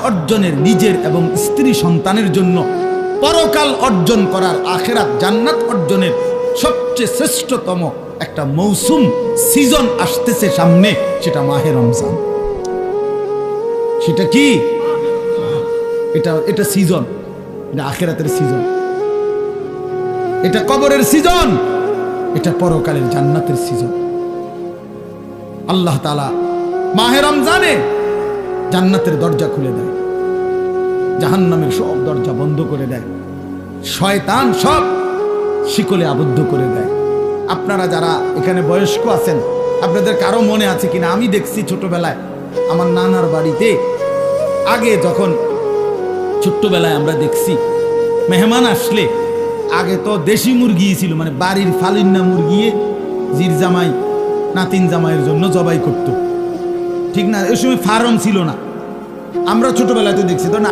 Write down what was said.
অর্জনের, নিজের এবং স্ত্রী সন্তানের জন্য পরকাল অর্জন করার, আখিরাত জান্নাত অর্জনের সবচেয়ে শ্রেষ্ঠতম একটা মৌসুম, সিজন আসতেছে সামনে, সেটা মাহে রমজান। সেটা কি? এটা সিজন, এটা আখিরাতের সিজন, এটা কবরের সিজন, এটা পরকালের জান্নাতের সিজন। আল্লাহ তাআলা মাহে রমজানে জান্নাতের দরজা খুলে দেয়, জাহান্নামের সব দরজা বন্ধ করে দেয়, শয়তান সব শিকলে আবদ্ধ করে দেয়। আপনারা যারা এখানে বয়স্ক আছেন, আপনাদের কারো মনে আছে কিনা, আমি দেখছি ছোটবেলায় আমার নানার বাড়িতে, আগে যখন ছোট্টবেলায় আমরা দেখছি মেহমান আসলে আগে তো দেশি মুরগি ছিল, মানে বাড়ির ফালিন্না মুরগি জির জামাই নাতিন জামাইয়ের জন্য জবাই করত, ঠিক না? ওই সময় ফার্ম ছিল না, আমরা ছোটবেলায় তো দেখছি তো না।